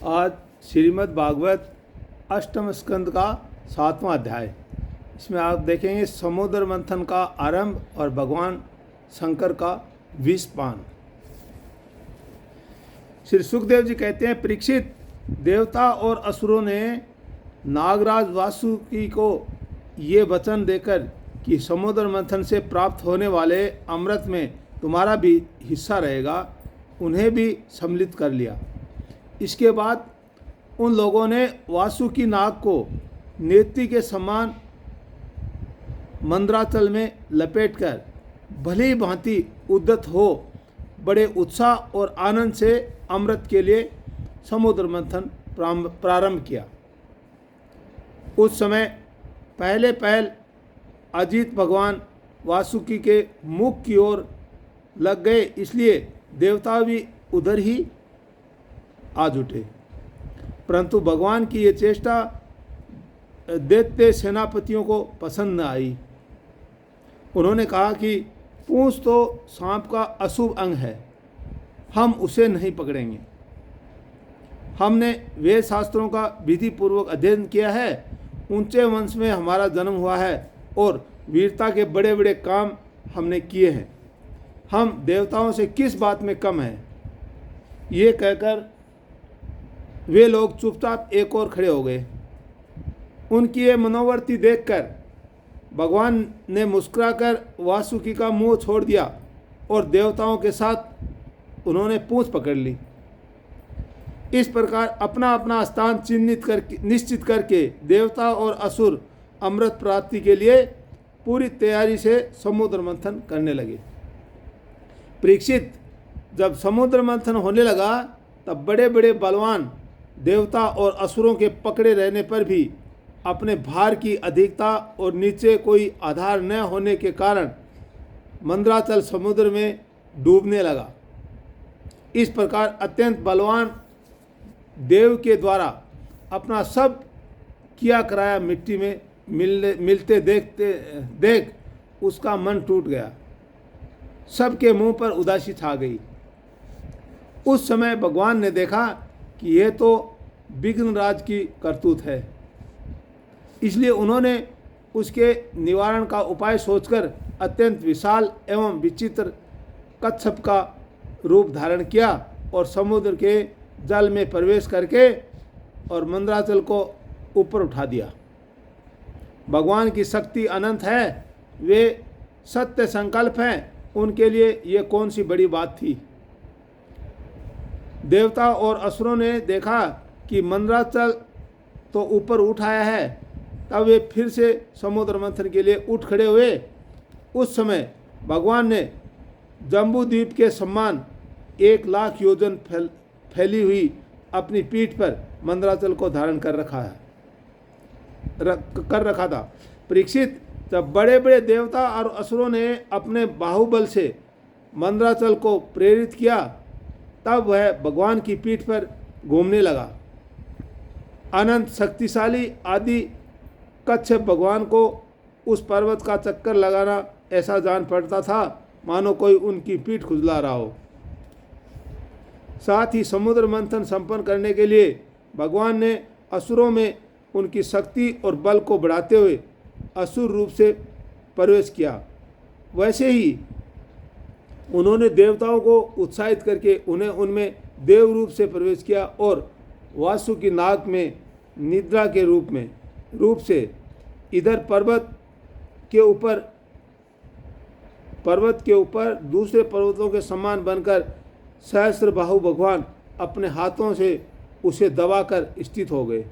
आज श्रीमद् भागवत अष्टम स्कंद का 7वां अध्याय। इसमें आप देखेंगे समुद्र मंथन का आरंभ और भगवान शंकर का विषपान। श्री सुखदेव जी कहते हैं, परीक्षित, देवता और असुरों ने नागराज वासुकी को ये वचन देकर कि समुद्र मंथन से प्राप्त होने वाले अमृत में तुम्हारा भी हिस्सा रहेगा, उन्हें भी सम्मिलित कर लिया। इसके बाद उन लोगों ने वासुकी नाग को नेति के समान मंदराचल में लपेटकर भली भांति उद्यत हो बड़े उत्साह और आनंद से अमृत के लिए समुद्र मंथन प्रारंभ किया। उस समय पहल अजीत भगवान वासुकी के मुख की ओर लग गए, इसलिए देवता भी उधर ही आ जुटे। परंतु भगवान की ये चेष्टा दैत्य सेनापतियों को पसंद न आई। उन्होंने कहा कि पूंछ तो सांप का अशुभ अंग है, हम उसे नहीं पकड़ेंगे। हमने वेद शास्त्रों का विधि पूर्वक अध्ययन किया है, ऊंचे वंश में हमारा जन्म हुआ है और वीरता के बड़े बड़े काम हमने किए हैं, हम देवताओं से किस बात में कम हैं। ये कहकर वे लोग चुपचाप एक और खड़े हो गए। उनकी ये मनोवृत्ति देखकर भगवान ने मुस्कुराकर वासुकी का मुंह छोड़ दिया और देवताओं के साथ उन्होंने पूंछ पकड़ ली। इस प्रकार अपना अपना स्थान निश्चित करके देवता और असुर अमृत प्राप्ति के लिए पूरी तैयारी से समुद्र मंथन करने लगे। परीक्षित, जब समुद्र मंथन होने लगा तब बड़े बड़े बलवान देवता और असुरों के पकड़े रहने पर भी अपने भार की अधिकता और नीचे कोई आधार न होने के कारण मंदराचल समुद्र में डूबने लगा। इस प्रकार अत्यंत बलवान देव के द्वारा अपना सब किया कराया मिट्टी में मिलते देख उसका मन टूट गया। सबके मुंह पर उदासी छा गई। उस समय भगवान ने देखा कि यह तो विघ्नराज की करतूत है, इसलिए उन्होंने उसके निवारण का उपाय सोचकर अत्यंत विशाल एवं विचित्र कच्छप का रूप धारण किया और समुद्र के जल में प्रवेश करके और मंदराचल को ऊपर उठा दिया। भगवान की शक्ति अनंत है, वे सत्य संकल्प हैं, उनके लिए ये कौन सी बड़ी बात थी। देवता और असुरों ने देखा कि मंदराचल तो ऊपर उठ आया है, तब वे फिर से समुद्र मंथन के लिए उठ खड़े हुए। उस समय भगवान ने जम्बू द्वीप के समान 1,00,000 योजन फैली हुई अपनी पीठ पर मंदराचल को धारण कर रखा था। परीक्षित, जब बड़े बड़े देवता और असुरों ने अपने बाहुबल से मंदराचल को प्रेरित किया, तब वह भगवान की पीठ पर घूमने लगा। अनंत शक्तिशाली आदि कच्छप भगवान को उस पर्वत का चक्कर लगाना ऐसा जान पड़ता था मानो कोई उनकी पीठ खुजला रहा हो। साथ ही समुद्र मंथन संपन्न करने के लिए भगवान ने असुरों में उनकी शक्ति और बल को बढ़ाते हुए असुर रूप से प्रवेश किया। वैसे ही उन्होंने देवताओं को उत्साहित करके उन्हें उनमें देव रूप से प्रवेश किया और वासुकी नाग में निद्रा के रूप से इधर पर्वत के ऊपर दूसरे पर्वतों के समान बनकर सहस्त्र बाहु भगवान अपने हाथों से उसे दबाकर स्थित हो गए।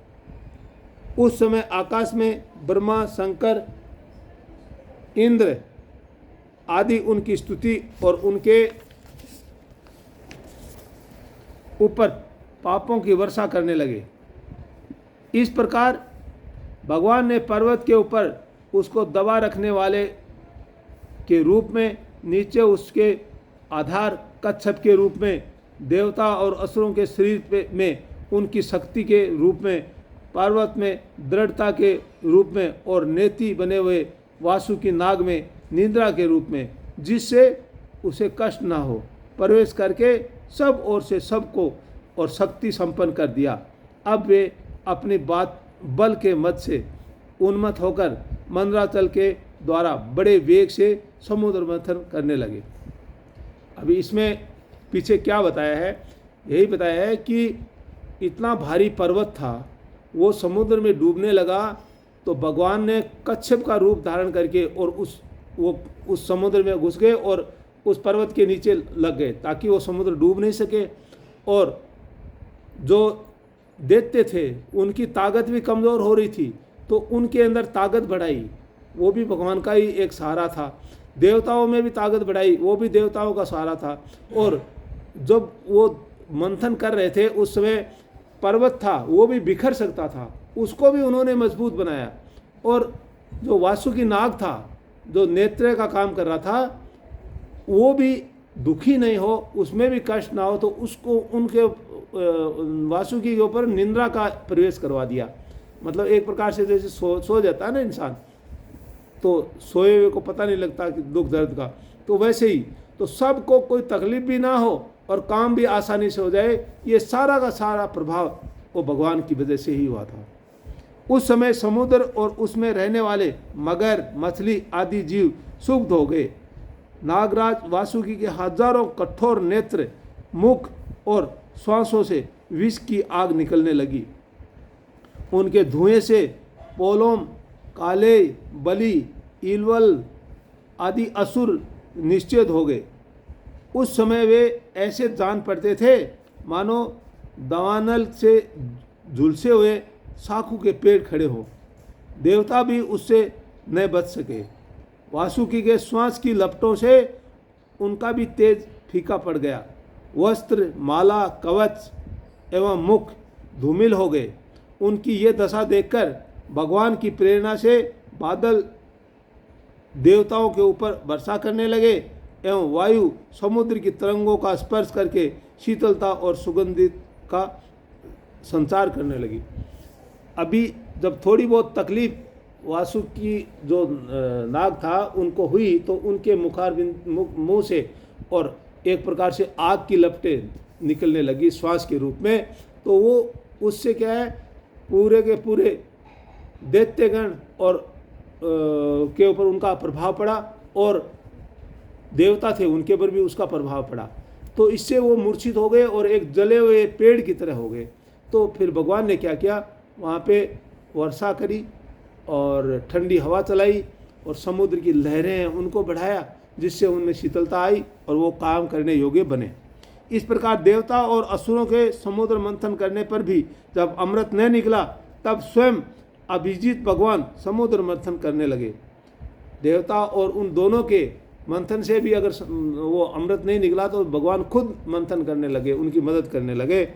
उस समय आकाश में ब्रह्मा, शंकर, इंद्र आदि उनकी स्तुति और उनके ऊपर पापों की वर्षा करने लगे। इस प्रकार भगवान ने पर्वत के ऊपर उसको दबा रखने वाले के रूप में, नीचे उसके आधार कच्छप के रूप में, देवता और असुरों के शरीर में उनकी शक्ति के रूप में, पर्वत में दृढ़ता के रूप में और नेति बने हुए वासुकी नाग में निद्रा के रूप में, जिससे उसे कष्ट ना हो, प्रवेश करके सब ओर से सबको और शक्ति संपन्न कर दिया। अब वे अपनी बात बल के मत से उन्मत्त होकर मंदराचल के द्वारा बड़े वेग से समुद्र मंथन करने लगे। अभी इसमें पीछे क्या बताया है, यही बताया है कि इतना भारी पर्वत था, वो समुद्र में डूबने लगा तो भगवान ने कच्छप का रूप धारण करके और उस समुद्र में घुस गए और उस पर्वत के नीचे लग गए ताकि वो समुद्र डूब नहीं सके। और जो दैत्य थे उनकी ताकत भी कमज़ोर हो रही थी, तो उनके अंदर ताकत बढ़ाई, वो भी भगवान का ही एक सहारा था। देवताओं में भी ताकत बढ़ाई, वो भी देवताओं का सहारा था। और जब वो मंथन कर रहे थे उस समय पर्वत था वो भी बिखर सकता था, उसको भी उन्होंने मजबूत बनाया। और जो वासुकी नाग था, जो नेत्र का काम कर रहा था, वो भी दुखी नहीं हो, उसमें भी कष्ट ना हो, तो उसको उनके वासुकी के ऊपर निंद्रा का प्रवेश करवा दिया। मतलब एक प्रकार से जैसे सो जाता है ना इंसान, तो सोए हुए को पता नहीं लगता कि दुख दर्द का, तो वैसे ही तो सबको कोई तकलीफ भी ना हो और काम भी आसानी से हो जाए, ये सारा का सारा प्रभाव वो भगवान की वजह से ही हुआ था। उस समय समुद्र और उसमें रहने वाले मगर, मछली आदि जीव क्षुब्ध हो गए। नागराज वासुकी के हजारों कठोर नेत्र, मुख और श्वासों से विष की आग निकलने लगी। उनके धुएं से पोलोम, काले, बलि, इलवल आदि असुर निश्चेद हो गए। उस समय वे ऐसे जान पड़ते थे मानो दावानल से झुलसे हुए साखू के पेड़ खड़े हो। देवता भी उससे न बच सके। वासुकी के श्वास की लपटों से उनका भी तेज फीका पड़ गया। वस्त्र, माला, कवच एवं मुख धूमिल हो गए। उनकी ये दशा देखकर भगवान की प्रेरणा से बादल देवताओं के ऊपर वर्षा करने लगे एवं वायु समुद्र की तरंगों का स्पर्श करके शीतलता और सुगंधित का संचार करने लगी। अभी जब थोड़ी बहुत तकलीफ वासुकी जो नाग था उनको हुई, तो उनके मुंह से और एक प्रकार से आग की लपटें निकलने लगी श्वास के रूप में। तो वो उससे क्या है, पूरे के पूरे दैत्यगण और के ऊपर उनका प्रभाव पड़ा और देवता थे उनके ऊपर भी उसका प्रभाव पड़ा। तो इससे वो मूर्छित हो गए और एक जले हुए पेड़ की तरह हो गए। तो फिर भगवान ने क्या किया, वहाँ पे वर्षा करी और ठंडी हवा चलाई और समुद्र की लहरें हैं उनको बढ़ाया, जिससे उनमें शीतलता आई और वो काम करने योग्य बने। इस प्रकार देवता और असुरों के समुद्र मंथन करने पर भी जब अमृत न निकला, तब स्वयं अभिजीत भगवान समुद्र मंथन करने लगे। देवता और उन दोनों के मंथन से भी अगर वो अमृत नहीं निकला तो भगवान खुद मंथन करने लगे, उनकी मदद करने लगे।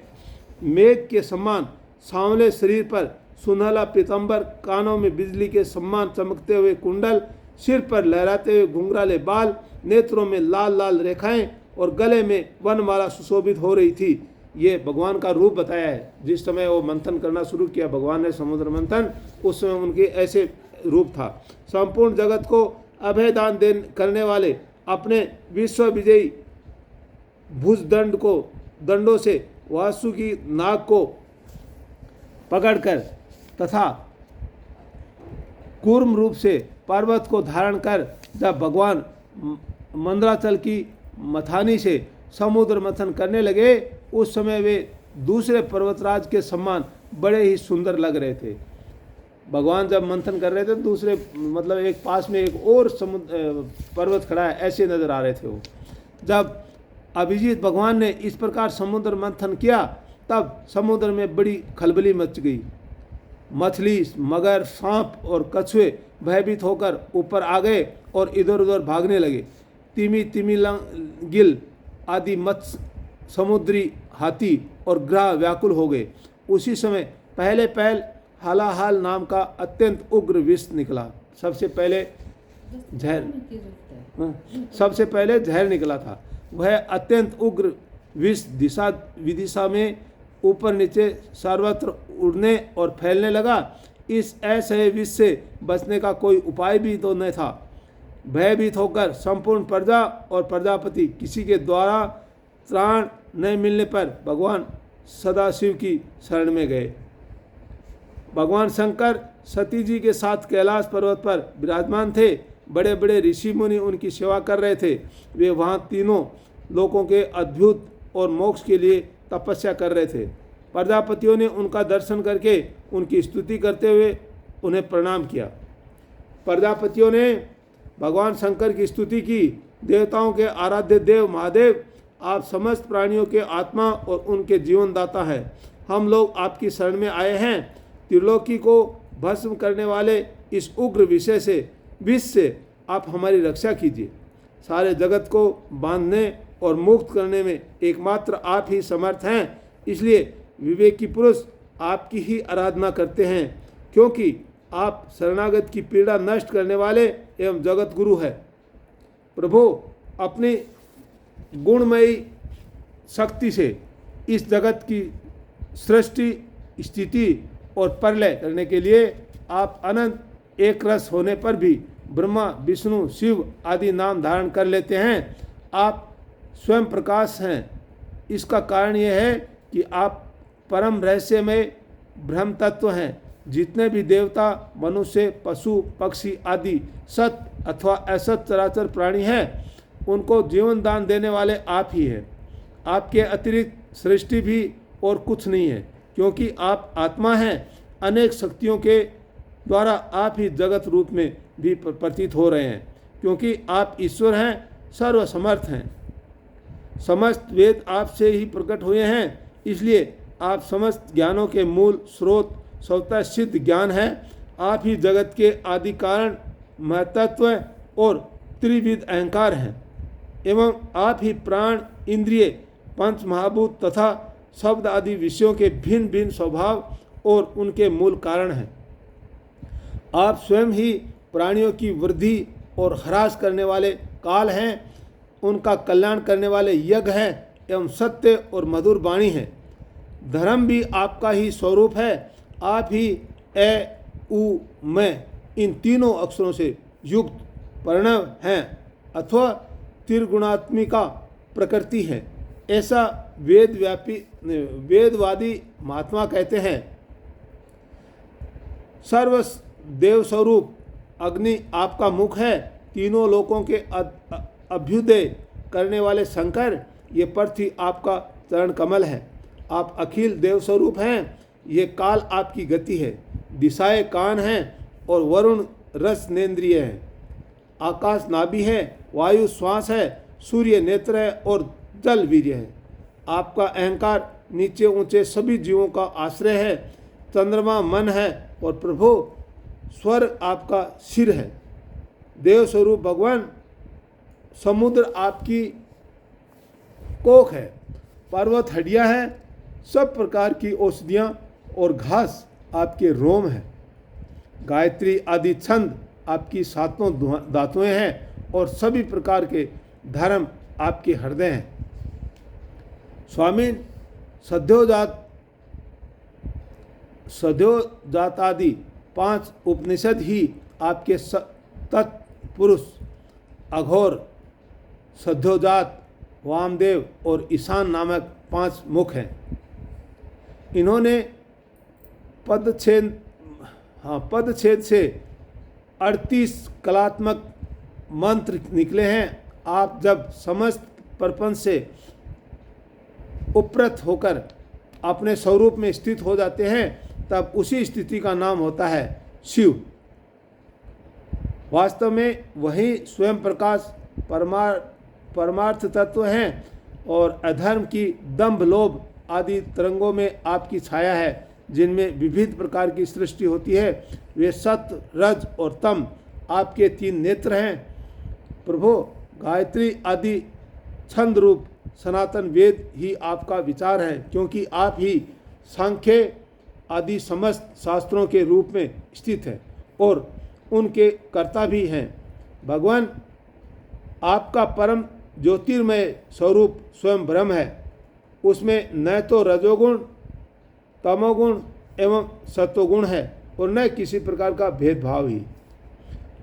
मेघ के समान सांवले शरीर पर सुनहला पीताम्बर, कानों में बिजली के समान चमकते हुए कुंडल, सिर पर लहराते हुए घुंघराले बाल, नेत्रों में लाल लाल रेखाएं और गले में वनमाला सुशोभित हो रही थी। ये भगवान का रूप बताया है। जिस समय वो मंथन करना शुरू किया भगवान ने समुद्र मंथन, उस समय उनके ऐसे रूप था। संपूर्ण जगत को अभय दान करने वाले अपने विश्व विजयी भुजदंड को दंडों से वासुकी नाग को पकड़कर तथा कूर्म रूप से पर्वत को धारण कर जब भगवान मंदराचल की मथानी से समुद्र मंथन करने लगे, उस समय वे दूसरे पर्वतराज के समान बड़े ही सुंदर लग रहे थे। भगवान जब मंथन कर रहे थे दूसरे मतलब एक पास में एक और समुद्र पर्वत खड़ा है, ऐसे नजर आ रहे थे वो। जब अभिजीत भगवान ने इस प्रकार समुद्र मंथन किया, तब समुद्र में बड़ी खलबली मच गई। मछली, मगर, सांप और कछुए भयभीत होकर ऊपर आ गए और इधर उधर भागने लगे। तिमिंगिल आदि मत्स्य, समुद्री हाथी और ग्रह व्याकुल हो गए। उसी समय पहले पहल हालाहाल नाम का अत्यंत उग्र विष निकला। सबसे पहले जहर निकला था। वह अत्यंत उग्र विष दिशा विदिशा में ऊपर नीचे सर्वत्र उड़ने और फैलने लगा। इस ऐसे विष से बचने का कोई उपाय भी तो न था। भयभीत होकर संपूर्ण प्रजा और प्रजापति किसी के द्वारा त्राण न मिलने पर भगवान सदाशिव की शरण में गए। भगवान शंकर सती जी के साथ कैलाश पर्वत पर विराजमान थे। बड़े बड़े ऋषि मुनि उनकी सेवा कर रहे थे। वे वहाँ तीनों लोगों के अद्भुत और मोक्ष के लिए तपस्या कर रहे थे। प्रजापतियों ने उनका दर्शन करके उनकी स्तुति करते हुए उन्हें प्रणाम किया। प्रजापतियों ने भगवान शंकर की स्तुति की। देवताओं के आराध्य देव महादेव, आप समस्त प्राणियों के आत्मा और उनके जीवनदाता हैं। हम लोग आपकी शरण में आए हैं। त्रिलोकी को भस्म करने वाले इस उग्र विष से आप हमारी रक्षा कीजिए। सारे जगत को बांधने और मुक्त करने में एकमात्र आप ही समर्थ हैं। इसलिए विवेकी पुरुष आपकी ही आराधना करते हैं, क्योंकि आप शरणागत की पीड़ा नष्ट करने वाले एवं जगत गुरु है। प्रभु, अपनी गुणमयी शक्ति से इस जगत की सृष्टि, स्थिति और प्रलय करने के लिए आप अनंत एक रस होने पर भी ब्रह्मा, विष्णु, शिव आदि नाम धारण कर लेते हैं। आप स्वयं प्रकाश हैं। इसका कारण यह है कि आप परम रहस्यमय ब्रह्म तत्व हैं। जितने भी देवता, मनुष्य, पशु, पक्षी आदि सत अथवा असत चराचर प्राणी हैं, उनको जीवन दान देने वाले आप ही हैं। आपके अतिरिक्त सृष्टि भी और कुछ नहीं है, क्योंकि आप आत्मा हैं। अनेक शक्तियों के द्वारा आप ही जगत रूप में भी प्रतीत हो रहे हैं, क्योंकि आप ईश्वर हैं, सर्वसमर्थ हैं। समस्त वेद आपसे ही प्रकट हुए हैं, इसलिए आप समस्त ज्ञानों के मूल स्रोत, स्वतः सिद्ध ज्ञान हैं। आप ही जगत के आदि कारण, महतत्व और त्रिविध अहंकार हैं, एवं आप ही प्राण, इंद्रिय, पंच महाभूत तथा शब्द आदि विषयों के भिन्न भिन्न स्वभाव और उनके मूल कारण हैं। आप स्वयं ही प्राणियों की वृद्धि और ह्रास करने वाले काल हैं, उनका कल्याण करने वाले यज्ञ हैं एवं सत्य और मधुर वाणी हैं। धर्म भी आपका ही स्वरूप है। आप ही ए, उ, मैं इन तीनों अक्षरों से युक्त प्रणव हैं अथवा त्रिगुणात्मिका प्रकृति है, ऐसा वेदवादी महात्मा कहते हैं। सर्व देव स्वरूप अग्नि आपका मुख है। तीनों लोकों के अभ्युदय करने वाले शंकर, ये पृथ्वी आपका चरण कमल है। आप अखिल देव स्वरूप हैं। ये काल आपकी गति है। दिशाएं कान हैं और वरुण रस नेन्द्रिय है। आकाश नाभि है, वायु श्वास है, सूर्य नेत्र है और जल वीर्य है। आपका अहंकार नीचे ऊंचे सभी जीवों का आश्रय है। चंद्रमा मन है और प्रभु स्वर्ग आपका सिर है। देव स्वरूप भगवान, समुद्र आपकी कोख है, पर्वत हड्डियाँ हैं, सब प्रकार की औषधियाँ और घास आपके रोम हैं। गायत्री आदि छंद आपकी सातों धातुएं हैं और सभी प्रकार के धर्म आपके हृदय हैं। स्वामी, सद्योजात आदि 5 उपनिषद ही आपके तत्पुरुष अघोर, सद्योजात, वामदेव और ईशान नामक 5 मुख हैं। इन्होंने पदछेद से 38 कलात्मक मंत्र निकले हैं। आप जब समस्त प्रपंच से उपरत होकर अपने स्वरूप में स्थित हो जाते हैं, तब उसी स्थिति का नाम होता है शिव। वास्तव में वही स्वयं प्रकाश परमार्थ तत्व हैं और अधर्म की दंभ, लोभ आदि तरंगों में आपकी छाया है, जिनमें विविध प्रकार की सृष्टि होती है। वे सत्य, रज और तम आपके 3 नेत्र हैं। प्रभु, गायत्री आदि छंद रूप सनातन वेद ही आपका विचार है, क्योंकि आप ही सांख्य आदि समस्त शास्त्रों के रूप में स्थित है और उनके कर्ता भी हैं। भगवान, आपका परम ज्योतिर्मय स्वरूप स्वयं ब्रह्म है। उसमें न तो रजोगुण, तमोगुण एवं सत्वगुण है और न किसी प्रकार का भेदभाव ही।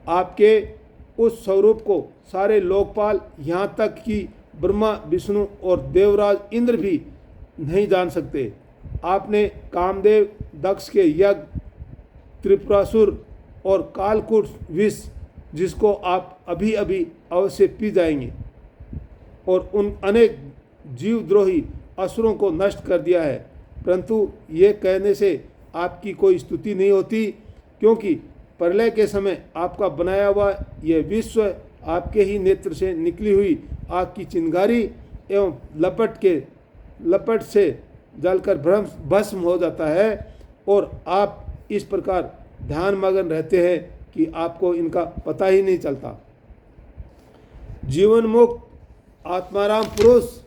आपके उस स्वरूप को सारे लोकपाल, यहाँ तक कि ब्रह्मा, विष्णु और देवराज इंद्र भी नहीं जान सकते। आपने कामदेव, दक्ष के यज्ञ, त्रिपुरासुर और कालकूट विष, जिसको आप अभी अभी अवश्य पी जाएंगे, और उन अनेक जीवद्रोही असुरों को नष्ट कर दिया है। परंतु ये कहने से आपकी कोई स्तुति नहीं होती, क्योंकि प्रलय के समय आपका बनाया हुआ यह विश्व आपके ही नेत्र से निकली हुई आग की चिंगारी एवं लपट से जलकर भस्म हो जाता है, और आप इस प्रकार ध्यान मग्न रहते हैं कि आपको इनका पता ही नहीं चलता। जीवन मुक्त आत्माराम पुरुष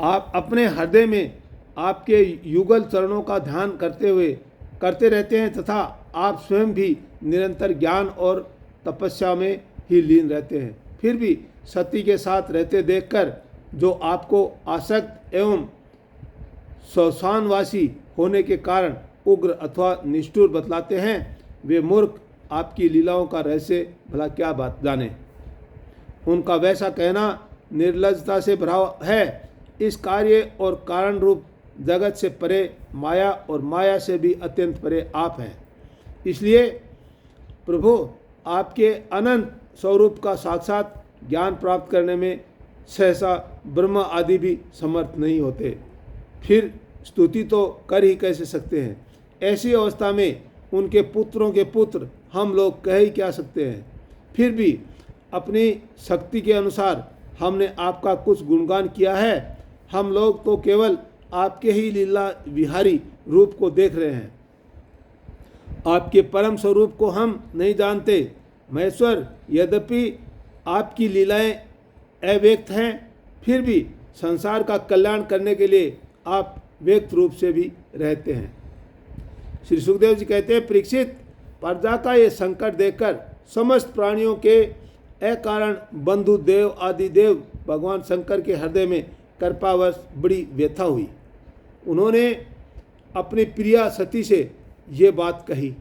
आप अपने हृदय में आपके युगल चरणों का ध्यान करते रहते हैं, तथा आप स्वयं भी निरंतर ज्ञान और तपस्या में ही लीन रहते हैं। फिर भी सती के साथ रहते देखकर जो आपको आसक्त एवं शौशानवासी होने के कारण उग्र अथवा निष्ठुर बतलाते हैं, वे मूर्ख आपकी लीलाओं का रहस्य भला क्या बात जाने। उनका वैसा कहना निर्लज्जता से भरा है। इस कार्य और कारण रूप जगत से परे माया और माया से भी अत्यंत परे आप हैं। इसलिए प्रभु आपके अनंत स्वरूप का साक्षात ज्ञान प्राप्त करने में सहसा ब्रह्मा आदि भी समर्थ नहीं होते, फिर स्तुति तो कर ही कैसे सकते हैं। ऐसी अवस्था में उनके पुत्रों के पुत्र हम लोग कह ही क्या सकते हैं। फिर भी अपनी शक्ति के अनुसार हमने आपका कुछ गुणगान किया है। हम लोग तो केवल आपके ही लीला विहारी रूप को देख रहे हैं, आपके परम स्वरूप को हम नहीं जानते। महेश्वर, यद्यपि आपकी लीलाएं अव्यक्त हैं, फिर भी संसार का कल्याण करने के लिए आप व्यक्त रूप से भी रहते हैं। श्री सुखदेव जी कहते हैं, परीक्षित, प्रजा का ये संकट देखकर समस्त प्राणियों के अकारण बंधु देव आदि देव भगवान शंकर के हृदय में कृपावश बड़ी व्यथा हुई। उन्होंने अपनी प्रिया सती से ये बात कही।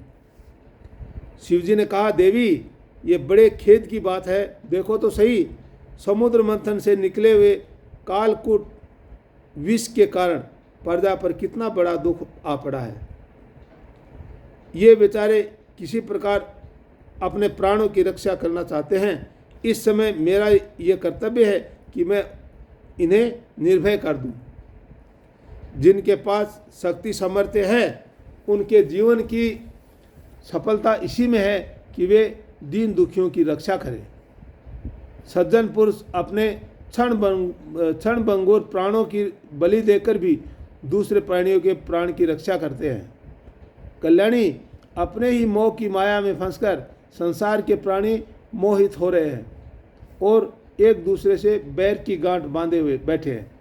शिवजी ने कहा, देवी, ये बड़े खेद की बात है। देखो तो सही, समुद्र मंथन से निकले हुए कालकूट विष के कारण प्रजा पर कितना बड़ा दुख आ पड़ा है। ये बेचारे किसी प्रकार अपने प्राणों की रक्षा करना चाहते हैं। इस समय मेरा ये कर्तव्य है कि मैं इन्हें निर्भय कर दूं। जिनके पास शक्ति सामर्थ्य है, उनके जीवन की सफलता इसी में है कि वे दीन दुखियों की रक्षा करें। सज्जन पुरुष अपने क्षण भंगुर प्राणों की बलि देकर भी दूसरे प्राणियों के प्राण की रक्षा करते हैं। कल्याणी, अपने ही मोह की माया में फंसकर संसार के प्राणी मोहित हो रहे हैं और एक दूसरे से बैर की गांठ बांधे हुए बैठे हैं।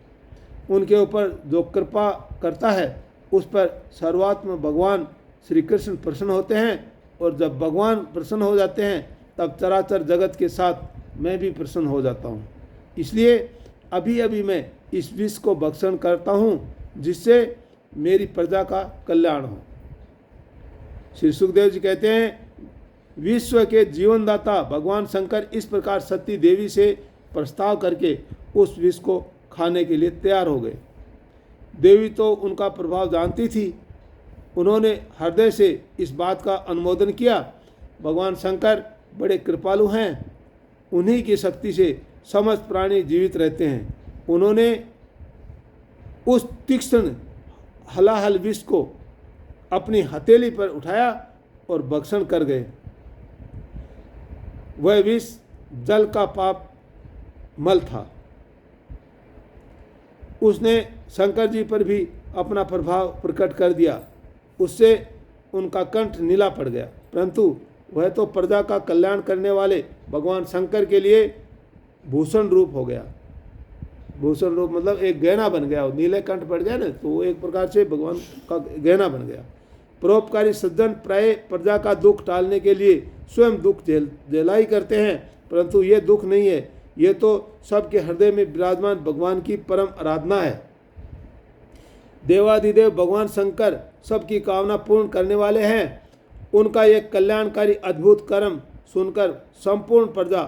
उनके ऊपर जो कृपा करता है, उस पर सर्वात्म भगवान श्री कृष्ण प्रसन्न होते हैं, और जब भगवान प्रसन्न हो जाते हैं तब चराचर जगत के साथ मैं भी प्रसन्न हो जाता हूँ। इसलिए अभी अभी मैं इस विष को भक्षण करता हूँ, जिससे मेरी प्रजा का कल्याण हो। श्री सुखदेव जी कहते हैं, विश्व के जीवनदाता भगवान शंकर इस प्रकार सती देवी से प्रस्ताव करके उस विष को खाने के लिए तैयार हो गए। देवी तो उनका प्रभाव जानती थी। उन्होंने हृदय से इस बात का अनुमोदन किया। भगवान शंकर बड़े कृपालु हैं, उन्हीं की शक्ति से समस्त प्राणी जीवित रहते हैं। उन्होंने उस तीक्ष्ण हलाहल विष को अपनी हथेली पर उठाया और भक्षण कर गए। वह विष जल का पाप मल था। उसने शंकर जी पर भी अपना प्रभाव प्रकट कर दिया। उससे उनका कंठ नीला पड़ गया, परंतु वह तो प्रजा का कल्याण करने वाले भगवान शंकर के लिए भूषण रूप हो गया। भूषण रूप मतलब एक गहना बन गया। नीले कंठ पड़ गया ना, तो वो एक प्रकार से भगवान का गहना बन गया। परोपकारी सज्जन प्राय प्रजा का दुख टालने के लिए स्वयं दुख झेलाई करते हैं, परंतु ये दुख नहीं है, ये तो सबके हृदय में विराजमान भगवान की परम आराधना है। देवाधिदेव भगवान शंकर सबकी कामना पूर्ण करने वाले हैं। उनका एक कल्याणकारी अद्भुत कर्म सुनकर संपूर्ण प्रजा,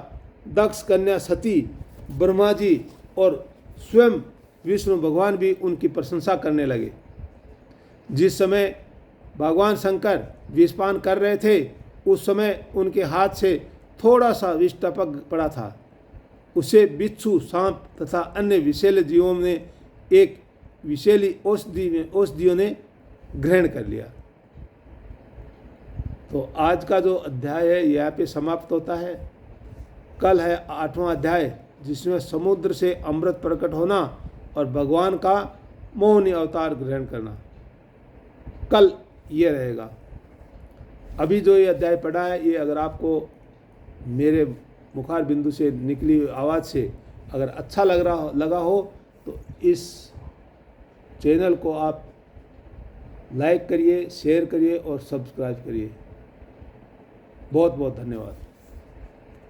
दक्ष कन्या सती, ब्रह्मा जी और स्वयं विष्णु भगवान भी उनकी प्रशंसा करने लगे। जिस समय भगवान शंकर विषपान कर रहे थे उस समय उनके हाथ से थोड़ा सा विष टपक पड़ा था। उसे बिच्छू, सांप तथा अन्य विषैले जीवों ने एक विषैली औषधियों ने ग्रहण कर लिया। तो आज का जो अध्याय है यहाँ पे समाप्त होता है। कल है 8वां अध्याय, जिसमें समुद्र से अमृत प्रकट होना और भगवान का मोहिनी अवतार ग्रहण करना। कल ये रहेगा। अभी जो ये अध्याय पढ़ा है, ये अगर आपको मेरे मुखार बिंदु से निकली आवाज़ से अगर अच्छा लगा हो तो इस चैनल को आप लाइक करिए, शेयर करिए और सब्सक्राइब करिए। बहुत बहुत धन्यवाद।